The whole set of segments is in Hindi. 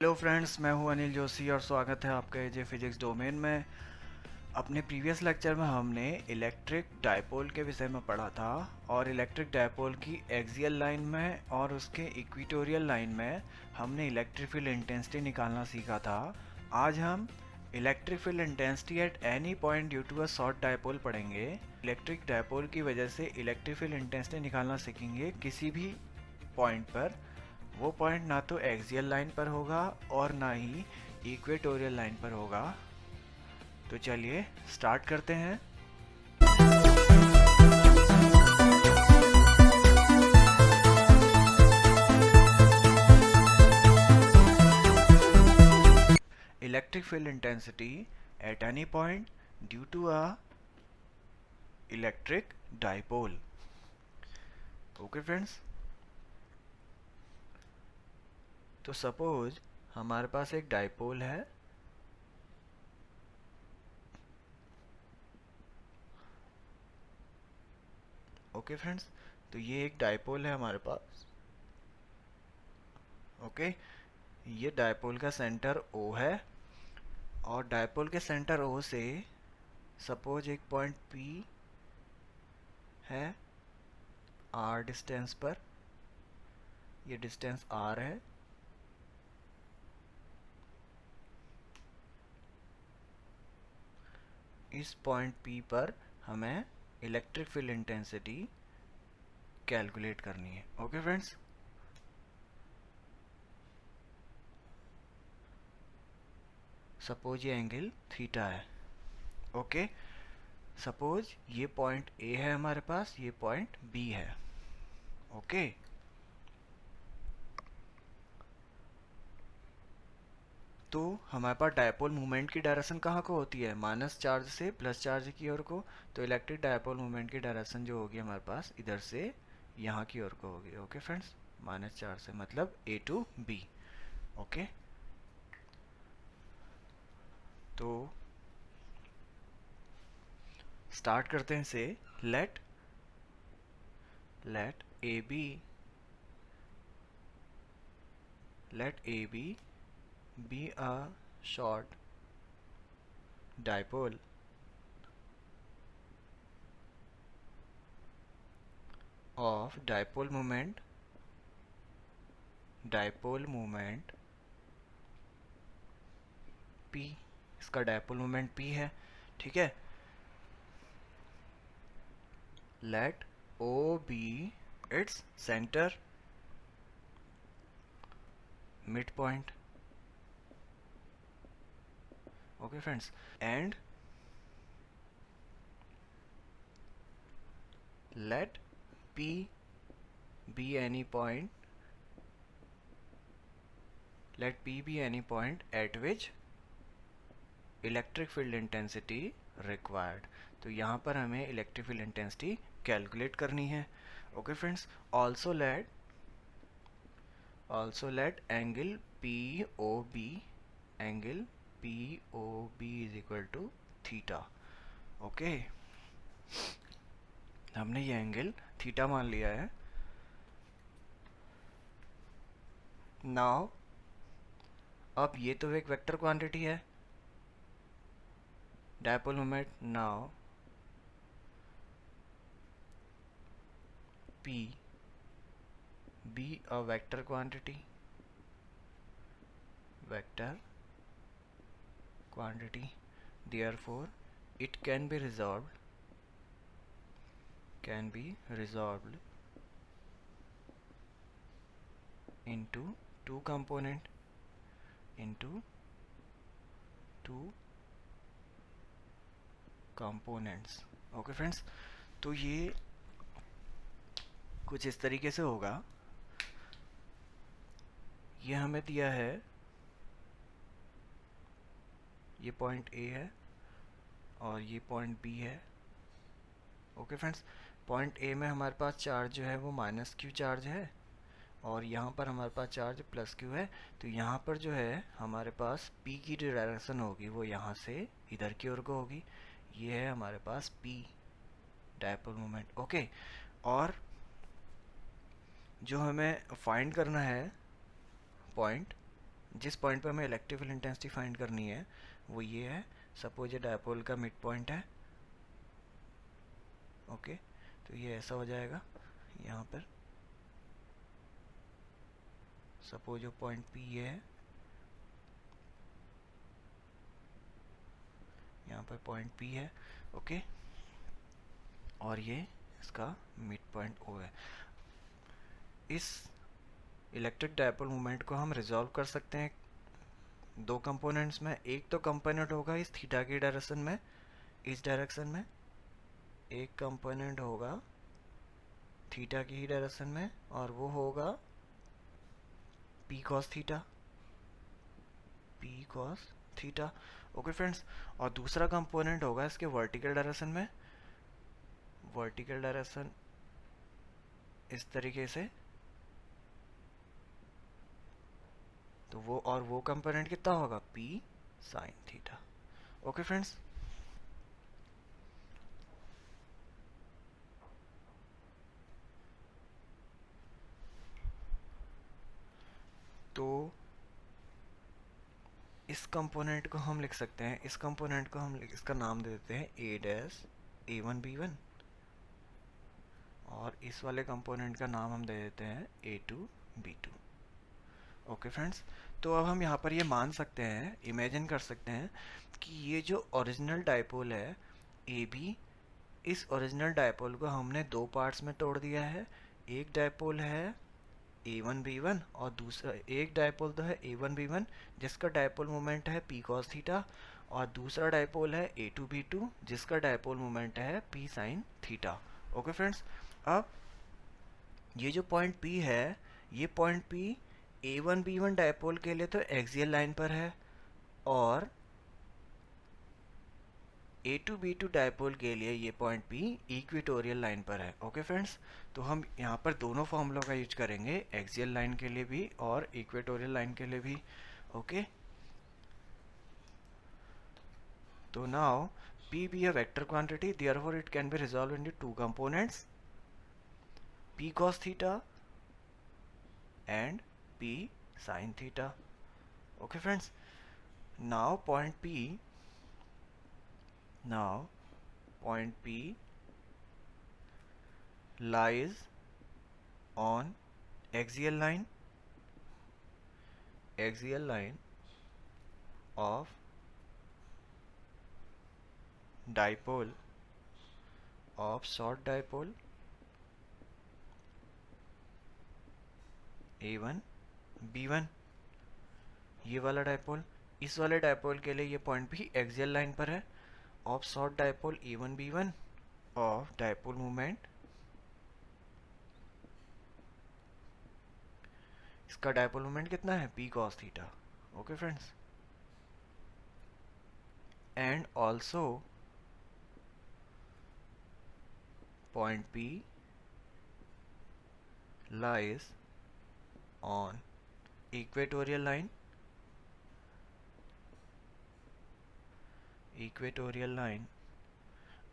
हेलो फ्रेंड्स, मैं हूं अनिल जोशी और स्वागत है आपका एजे फिजिक्स डोमेन में। अपने प्रीवियस लेक्चर में हमने इलेक्ट्रिक डायपोल के विषय में पढ़ा था और इलेक्ट्रिक डायपोल की एक्सियल लाइन में और उसके इक्वेटोरियल लाइन में हमने इलेक्ट्रिक फील्ड इंटेंसिटी निकालना सीखा था। आज हम electric field intensity at any point due to a short dipole पढ़ेंगे। इलेक्ट्रिक डायपोल की वजह से इलेक्ट्रिक फील्ड इंटेंसिटी निकालना सीखेंगे किसी भी पॉइंट पर। वो पॉइंट ना तो एक्सियल लाइन पर होगा और ना ही इक्वेटोरियल लाइन पर होगा। तो चलिए स्टार्ट करते हैं। Electric field intensity at any point due to a electric dipole. Okay friends, तो सपोज हमारे पास एक डाइपोल है। ओके फ्रेंड्स, तो ये एक डाइपोल है हमारे पास। ओके, ये डाइपोल का सेंटर O है और डाइपोल के सेंटर O से सपोज एक पॉइंट P है R डिस्टेंस पर। ये डिस्टेंस R है। इस पॉइंट P पर हमें इलेक्ट्रिक फील्ड इंटेंसिटी कैलकुलेट करनी है। ओके फ्रेंड्स, सपोज ये एंगल थीटा है। ओके, सपोज ये पॉइंट A है हमारे पास, ये पॉइंट B है। ओके, तो हमारे पास डायपोल मूवमेंट की डायरेक्शन कहाँ को होती है? माइनस चार्ज से प्लस चार्ज की ओर को। तो इलेक्ट्रिक डायपोल मूवमेंट की डायरेक्शन जो होगी हमारे पास इधर से यहाँ की ओर को होगी। ओके फ्रेंड्स, माइनस चार्ज से मतलब A टू B। ओके, तो स्टार्ट करते हैं say let A B be a short dipole of dipole moment P। इसका डायपोल मोमेंट P है। ठीक है, let O be its centre mid point. Okay friends, and let P be any point at which electric field intensity required. तो यहाँ पर हमें इलेक्ट्रिक फील्ड इंटेंसिटी कैलकुलेट करनी है। Okay friends, also let angle P O B is equal to theta. Okay, हमने ये एंगल थीटा मान लिया है। नाउ अब ये तो एक वेक्टर क्वांटिटी है dipole moment. Now P be a vector quantity therefore it can be resolved into two components। Okay friends, तो ये कुछ इस तरीके से होगा। ये हमें दिया है, ये पॉइंट A है और ये पॉइंट B है। ओके फ्रेंड्स, पॉइंट A में हमारे पास चार्ज जो है वो माइनस Q चार्ज है और यहाँ पर हमारे पास चार्ज प्लस Q है। तो यहाँ पर जो है हमारे पास P की जो डायरेक्शन होगी वो यहाँ से इधर की ओर को होगी। ये है हमारे पास P डायपोल मोमेंट। ओके, और जो हमें फाइंड करना है पॉइंट जिस पॉइंट पे हमें इलेक्ट्रिक फील्ड इंटेंसिटी फाइंड करनी है वो ये है। सपोज ये डायपोल का मिड पॉइंट है, ओके। तो ये ऐसा हो जाएगा यहाँ पर। सपोज जो पॉइंट पी ये है, यहाँ पर पॉइंट पी है, ओके। और ये इसका मिड पॉइंट ओ है। इस इलेक्ट्रिक डायपोल मोमेंट को हम रिजॉल्व कर सकते हैं दो कंपोनेंट्स में। एक तो कंपोनेंट होगा इस थीटा की डायरेक्शन में, इस डायरेक्शन में एक कंपोनेंट होगा थीटा की ही डायरेक्शन में, और वो होगा P cos theta, P cos theta, okay friends. और दूसरा कंपोनेंट होगा इसके वर्टिकल डायरेक्शन में, वर्टिकल डायरेक्शन इस तरीके से। तो वो कंपोनेंट कितना होगा, P sine theta, okay friends. तो इस कंपोनेंट को हम लिख सकते हैं, इस कंपोनेंट को हम इसका नाम दे देते हैं ए डैश A1 B1, और इस वाले कंपोनेंट का नाम हम दे देते हैं A2 B2, ओके फ्रेंड्स। तो अब हम यहाँ पर ये मान सकते हैं, इमेजिन कर सकते हैं कि ये जो ओरिजिनल डायपोल है ए बी, इस ओरिजिनल डायपोल को हमने दो पार्ट्स में तोड़ दिया है। एक डायपोल है A1 B1 और दूसरा एक डायपोल तो है A1 B1 जिसका डायपोल मोमेंट है P cos थीटा, और दूसरा डायपोल है A2 B2 जिसका डायपोल मोमेंट है P sin theta, okay friends. अब ये जो पॉइंट P है, ये point P A1 B1 dipole के लिए तो एक्सियल लाइन पर है, और A2 B2 डायपोल के लिए ये पॉइंट P इक्वेटोरियल लाइन पर है, ओके फ्रेंड्स। तो हम यहाँ पर दोनों फॉर्मूलों का यूज करेंगे, एक्सियल लाइन के लिए भी और इक्वेटोरियल लाइन के लिए भी, ओके। तो now P be a vector quantity, therefore it can be resolved into two components, P cos theta and P sin theta, okay friends. Now point P lies on axial line of dipole of short dipole A1 B1, ये वाला डायपोल। इस वाले डायपोल के लिए ये पॉइंट भी एक्सियल लाइन पर है, of short dipole A1 B1 of dipole moment, इसका डायपोल मोमेंट कितना है, P cos theta, okay friends. And also point P lies on equatorial line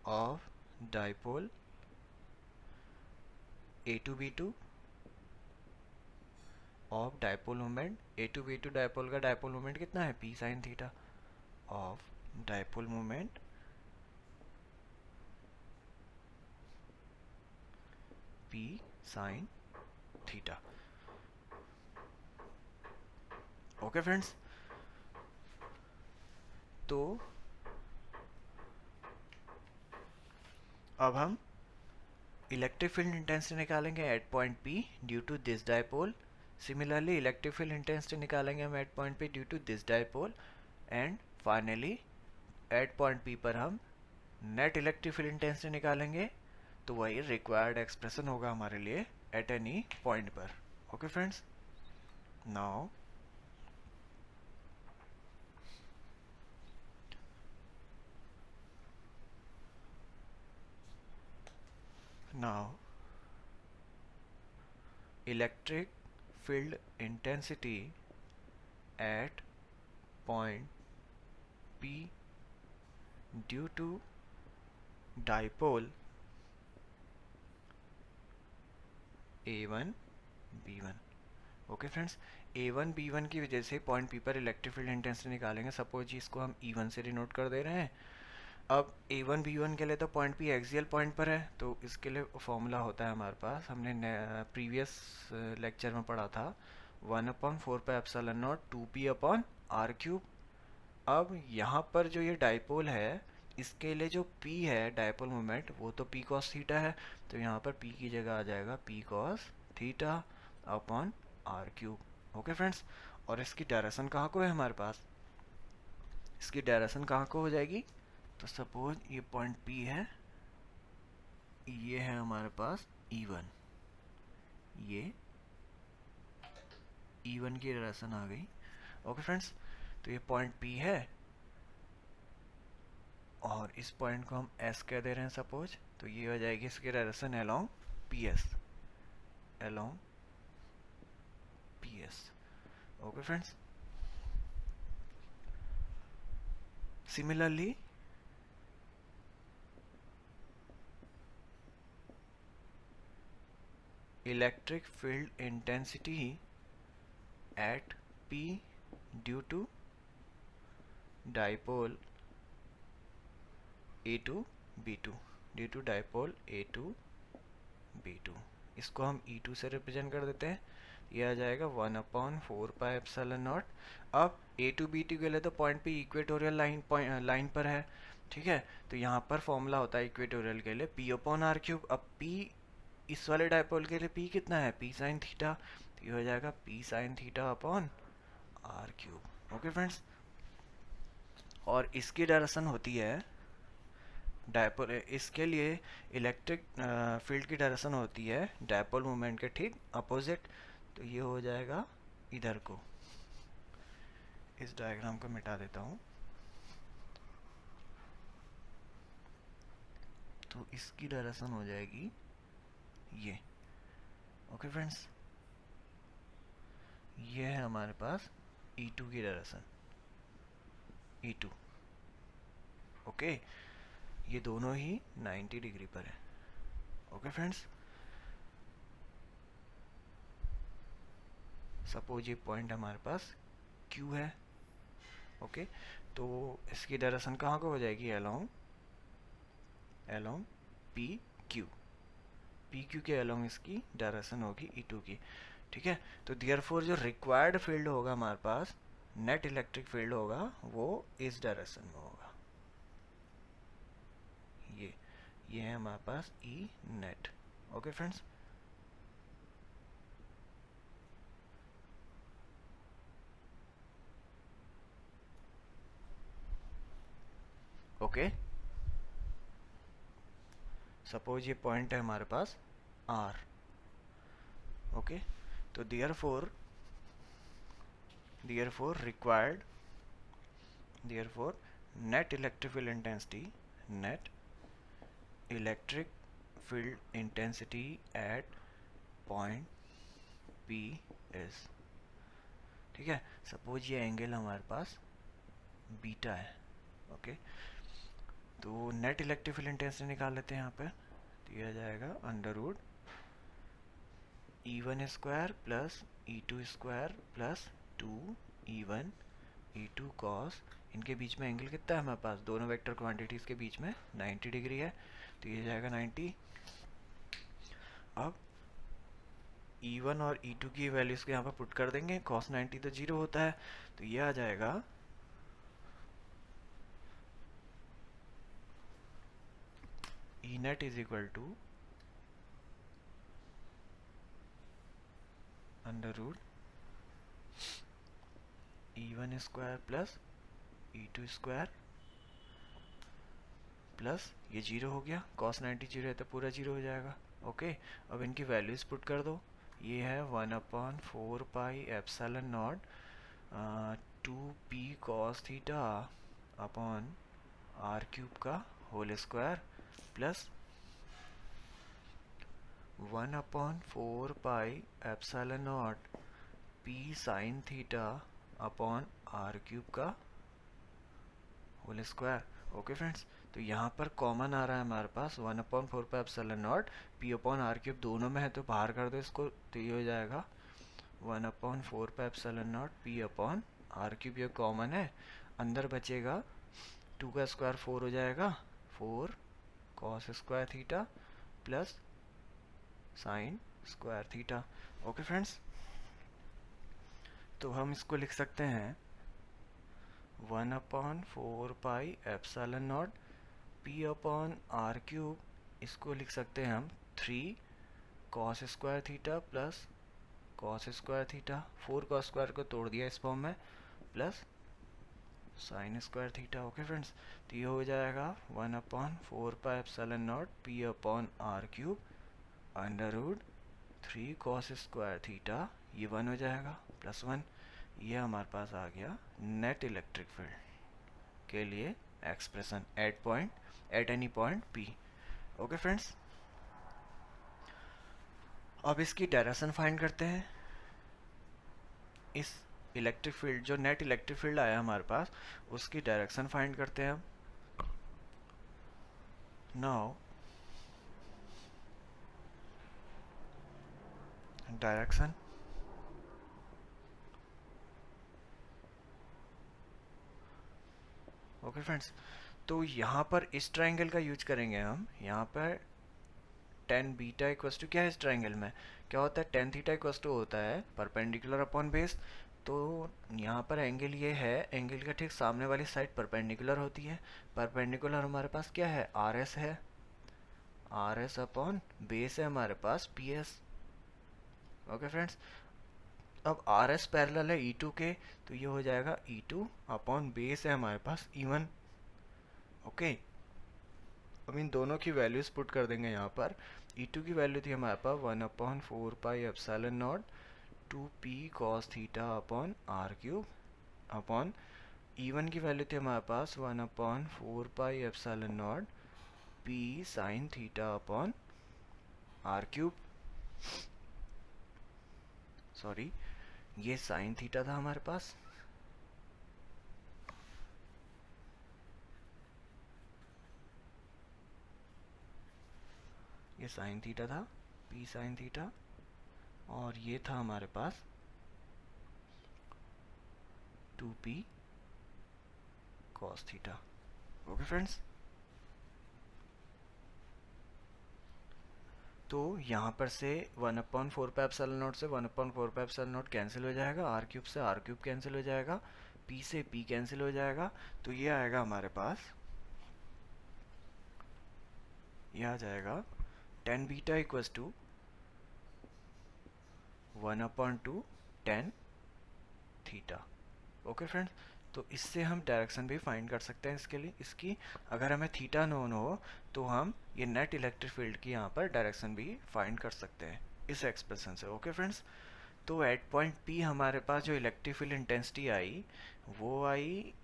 of dipole A2 B2 of dipole moment, A2 B2 dipole का डायपोल मोमेंट कितना है, P sin theta, of dipole moment P sin theta, okay friends. तो अब हम इलेक्ट्रिक फील्ड इंटेंसिटी निकालेंगे at point P due to this dipole. Similarly electric field intensity निकालेंगे हम at point P due to this dipole, and finally at point P पर हम नेट इलेक्ट्रिक फील्ड इंटेंसिटी निकालेंगे। तो वही रिक्वायर्ड एक्सप्रेशन होगा हमारे लिए एट एनी पॉइंट पर, okay friends. Now electric field intensity at point P due to dipole A1 B1, okay friends. A1 B1 की वजह से पॉइंट P पर इलेक्ट्रिक फील्ड इंटेंसिटी निकालेंगे। सपोज जी इसको हम E1 से डिनोट कर दे रहे हैं। अब A1 B1 के लिए तो पॉइंट P एक्सियल पॉइंट पर है, तो इसके लिए फॉर्मूला होता है हमारे पास, हमने प्रीवियस लेक्चर में पढ़ा था, 1/4πε0 2p अपॉन आर क्यूब। अब यहाँ पर जो ये डाइपोल है, इसके लिए जो p है डाइपोल मोमेंट, वो तो p cos थीटा है, तो यहाँ पर p की जगह आ जाएगा p cos theta upon are cube. Okay friends, और इसकी डायरेक्शन कहाँ को है हमारे पास, इसकी डायरेक्शन कहाँ को हो जाएगी, तो सपोज ये पॉइंट P है, ये है हमारे पास E1, ये E1 की डायरेक्शन आ गई। ओके फ्रेंड्स, तो ये पॉइंट P है और इस पॉइंट को हम S कह दे रहे हैं सपोज, तो ये हो जाएगी इसकी direction along PS, along PS। Okay friends, similarly electric field intensity at P due to dipole A2 B2, due to dipole A2 B2, इसको हम E2 से रिप्रेजेंट कर देते हैं। ये आ जाएगा 1/4πε0। अब A2 B2 के लिए तो पॉइंट P इक्वेटोरियल लाइन पर है, ठीक है, तो यहाँ पर फॉर्मूला होता है इक्वेटोरियल के लिए P अपॉन आर क्यूब। अब P इस वाले डाइपोल के लिए P कितना है, P साइन थीटा, तो ये हो जाएगा P sine theta upon are cube. Okay friends, और इसकी डायरेक्शन होती है डायपोल, इसके लिए इलेक्ट्रिक फील्ड की डायरेक्शन होती है डायपोल मोमेंट के ठीक अपोजिट, तो ये हो जाएगा इधर को। इस डायग्राम को मिटा देता हूँ, तो इसकी डायरेक्शन हो जाएगी ये। ओके फ्रेंड्स, ये है हमारे पास E2 की डायरेक्शन, E2। ओके, ये दोनों ही 90 डिग्री पर है। ओके फ्रेंड्स, सपोज ये पॉइंट हमारे पास Q है। ओके, तो इसकी डायरेक्शन कहाँ को हो जाएगी, अलोंग अलोंग पी क्यू के अलोंग इसकी डायरेक्शन होगी E2 की, ठीक है। तो देयरफॉर जो रिक्वायर्ड फील्ड होगा हमारे पास, नेट इलेक्ट्रिक फील्ड होगा, वो इस डायरेक्शन में होगा। ये है हमारे पास E net. Okay friends, okay, suppose ये पॉइंट है हमारे पास R। ओके, तो therefore required, therefore net electric field intensity, net electric field intensity at point P is, ठीक है। सपोज ये एंगल हमारे पास बीटा है। ओके, तो नेट इलेक्ट्रिक फील्ड इंटेंसिटी निकाल लेते हैं यहाँ पे, तो ये आ जाएगा under root E1 square plus E2 square plus 2E1 E2 cos, इनके बीच में एंगल कितना है हमारे पास, दोनों वेक्टर क्वांटिटीज के बीच में 90 डिग्री है, तो ये जाएगा 90। अब E1 और E2 की वैल्यूज को यहाँ पर पुट कर देंगे, cos 90 तो 0 होता है, तो ये आ जाएगा E net is equal to under root E1 square plus E2 square plus ये 0 हो गया, cos 90 0 है तो पूरा 0 हो जाएगा। ओके, अब इनकी वैल्यूज पुट कर दो, ये है 1/4πε0 2p cos theta upon are cube का whole square plus 1/4πε0 p sine theta upon are cube का होल स्क्वायर। ओके फ्रेंड्स, तो यहाँ पर कॉमन आ रहा है हमारे पास 1/4πε0 p अपॉन आर क्यूब, दोनों में है तो बाहर कर दो इसको, तो ये हो जाएगा 1/4πε0 p अपॉन आर क्यूब, ये कॉमन है, अंदर बचेगा 2 का स्क्वायर 4 हो जाएगा, 4 cos square theta plus sine square theta. Okay friends, तो हम इसको लिख सकते हैं 1/4πε0 p अपॉन आर क्यूब, इसको लिख सकते हैं हम 3 cos square theta plus cos square theta, 4 cos square को तोड़ दिया इस फॉर्म में, plus sine square theta. Okay friends, तो ये हो जाएगा 1/4πε0 p upon are cube under root 3 cos square theta, ये 1 हो जाएगा, प्लस 1, ये हमारे पास आ गया नेट इलेक्ट्रिक फील्ड के लिए expression eight any point P. Okay friends, अब इसकी डायरेक्शन फाइंड करते हैं। इस इलेक्ट्रिक फील्ड, जो नेट इलेक्ट्रिक फील्ड आया हमारे पास, उसकी डायरेक्शन फाइंड करते हैं हम। नाउ डायरेक्शन, ओके फ्रेंड्स, तो यहाँ पर इस ट्राइंगल का यूज करेंगे हम। यहाँ पर टेन बीटा इक्वस टू क्या है, इस ट्राइंगल में क्या होता है, टेन थीटा इक्वस टू होता है परपेंडिकुलर अपॉन बेस। तो यहाँ पर एंगल ये है, एंगल का ठीक सामने वाली साइड परपेंडिकुलर होती है। परपेंडिकुलर हमारे पास क्या है, आर एस है, आर एस अपॉन बेस है हमारे पास पी एस। ओके फ्रेंड्स, अब आर एस पैरेलल है ई टू के, तो ये हो जाएगा ई टू अपॉन बेस है हमारे पास ई वन। ओके, अब इन दोनों की वैल्यूज पुट कर देंगे यहाँ पर। E2 की वैल्यू थी हमारे पास 1/4πε0 2p cos theta upon are cube upon E1 की वैल्यू थी हमारे पास 1/4πε0 p sin theta upon are cube. Sorry, ये साइन थीटा था हमारे पास, ये साइन थीटा था, p साइन थीटा, और ये था हमारे पास 2p cos theta. Okay friends, तो यहाँ पर से 1/4πε0 से 1/4πε0 कैंसिल हो जाएगा, आर क्यूब से आर क्यूब कैंसिल हो जाएगा, p से p कैंसिल हो जाएगा, तो ये आएगा हमारे पास, ये आ जाएगा tan beta equals to 1/2 tan theta. Okay friends, तो इससे हम डायरेक्शन भी फाइंड कर सकते हैं इसके लिए, इसकी अगर हमें थीटा नोन हो तो हम ये नेट इलेक्ट्रिक फील्ड की यहाँ पर डायरेक्शन भी फाइंड कर सकते हैं इस एक्सप्रेशन से। ओके फ्रेंड्स, तो एट पॉइंट पी हमारे पास जो इलेक्ट्रिक फील्ड इंटेंसिटी आई वो आई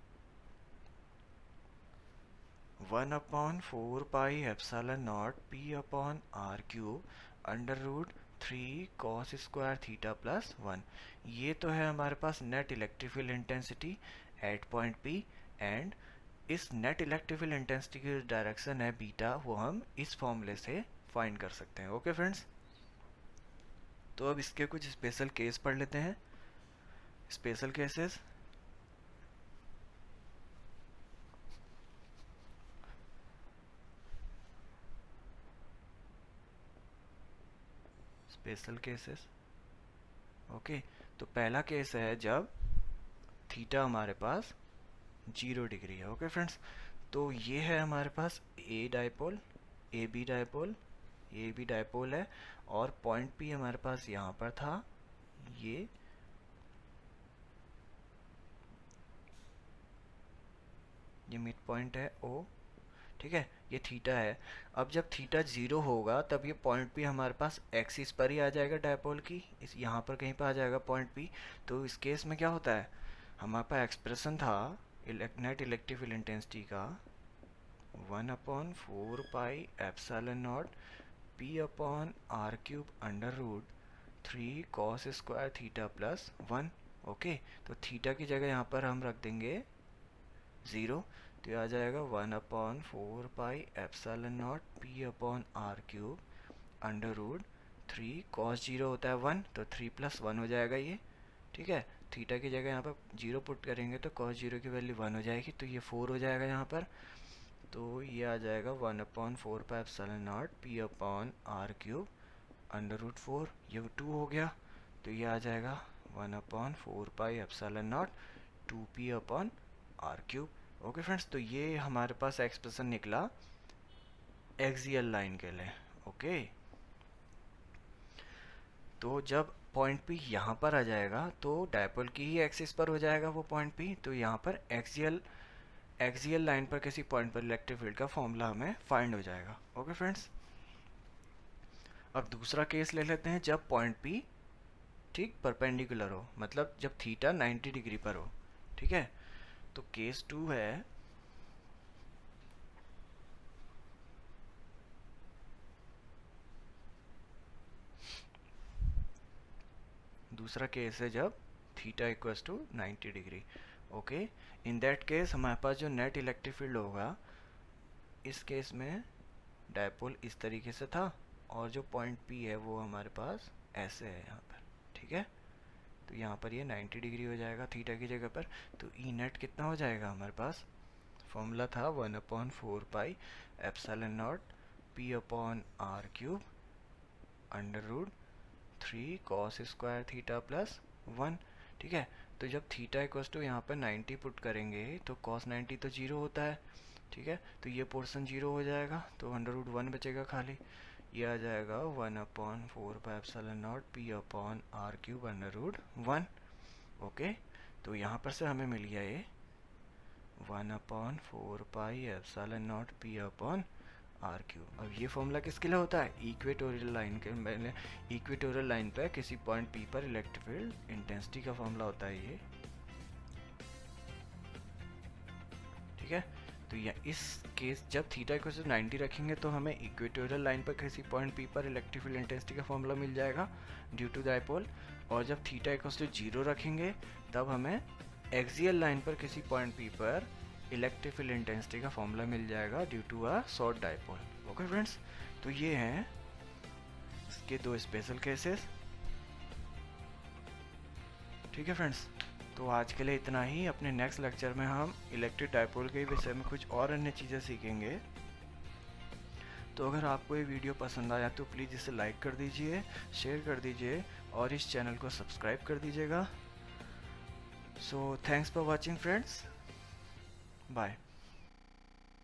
1/4πε0 p upon are cube under root 3 cos square theta plus 1। ये तो है हमारे पास net electric field intensity at point P, and इस नेट इलेक्ट्रिक फील्ड इंटेंसिटी की डायरेक्शन है बीटा, वो हम इस फॉर्मूले से फाइंड कर सकते हैं। ओके फ्रेंड्स, तो अब इसके कुछ स्पेशल केस पढ़ लेते हैं। Special cases, special cases. Okay, तो पहला केस है जब थीटा हमारे पास 0 डिग्री है। ओके फ्रेंड्स, तो ये है हमारे पास ए डायपोल, ए बी डायपोल, ये भी डायपोल है, और पॉइंट पी हमारे पास यहाँ पर था, ये मिड पॉइंट है ओ, ठीक है, ये थीटा है। अब जब थीटा 0 होगा तब ये पॉइंट पी हमारे पास एक्सिस पर ही आ जाएगा डायपोल की, इस यहाँ पर कहीं पर आ जाएगा पॉइंट पी। तो इस केस में क्या होता है, हमारे पास एक्सप्रेशन था नेट इलेक्ट्रिक फील्ड इंटेंसिटी का 1/4πε0 p upon are cube under root 3 cos square theta plus 1। Okay, तो थीटा की जगह यहाँ पर हम रख देंगे 0, तो ये आ जाएगा 1/4πε0 p upon are cube under root 3 cos 0 होता है 1, तो 3 + 1 हो जाएगा ये, ठीक है। थीटा की जगह यहाँ पर 0 पुट करेंगे तो cos 0 की वैल्यू 1 हो जाएगी, तो ये 4 हो जाएगा यहाँ पर। तो ये आ जाएगा 1/4 पाई एप्सिलॉन नॉट p/r³ √4, ये 2 हो गया, तो ये आ जाएगा 1/4 pi epsilon not 2p/r³। Okay friends, तो ये हमारे पास एक्सप्रेशन निकला एक्सियल लाइन के लिए। ओके, तो जब पॉइंट P यहाँ पर आ जाएगा तो डायपोल की ही एक्सिस पर हो जाएगा वो पॉइंट P, तो यहाँ पर एक्सियल लाइन पर किसी पॉइंट पर इलेक्ट्रिक फील्ड का फॉर्मूला हमें फाइंड हो जाएगा। ओके फ्रेंड्स, अब दूसरा केस ले लेते हैं जब पॉइंट P ठीक परपेंडिकुलर हो, मतलब जब थीटा 90 डिग्री पर हो, ठीक है। तो केस 2 है, दूसरा केस है जब theta equals to 90 degree. Okay, in that case हमारे पास जो नेट इलेक्ट्रिक फील्ड होगा, इस केस में डायपोल इस तरीके से था और जो पॉइंट P है वो हमारे पास ऐसे है यहाँ पर, ठीक है। तो यहाँ पर ये 90 डिग्री हो जाएगा थीटा की जगह पर, तो ई नेट कितना हो जाएगा हमारे पास, फॉर्मूला था 1/4 pi epsilon not p/r³ √3 cos square theta plus 1, ठीक है। तो जब थीटा इक्वल्स टू यहाँ पर 90 पुट करेंगे तो cos 90 तो 0 होता है, ठीक है। तो ये पोर्शन 0 हो जाएगा, तो √1 बचेगा खाली, ये आ जाएगा 1/4 pi epsilon not p/r³ √1। Okay, तो यहाँ पर से हमें मिल गया ये 1/4 पाई एप्सिलॉन नॉट p/r³। अब ये फॉर्मूला किसके लिए होता है, इक्वेटोरियल लाइन के, मैंने इक्वेटोरियल लाइन पे किसी पॉइंट P पर इलेक्ट्रिक फील्ड इंटेंसिटी का फॉर्मूला होता है ये, ठीक है। तो या इस केस जब थीटा इक्वल टू 90 रखेंगे तो हमें इक्वेटोरियल लाइन पर किसी पॉइंट P पर इलेक्ट्रिक फील्ड इंटेंसिटी का फॉर्मूला मिल जाएगा ड्यू टू डायपोल, और जब थीटा इक्वल टू 0 रखेंगे तब हमें एक्सियल लाइन पर किसी पॉइंट P पर इलेक्ट्रिक फील्ड इंटेंसिटी का फॉर्मूला मिल जाएगा due to a short dipole. Okay friends, तो ये हैं इसके दो स्पेशल केसेस, ठीक है फ्रेंड्स। तो आज के लिए इतना ही, अपने नेक्स्ट लेक्चर में हम इलेक्ट्रिक डायपोल के विषय में कुछ और अन्य चीज़ें सीखेंगे। तो अगर आपको ये वीडियो पसंद आया तो प्लीज़ इसे लाइक कर दीजिए, शेयर कर दीजिए और इस चैनल को सब्सक्राइब कर दीजिएगा। So thanks for watching friends, bye.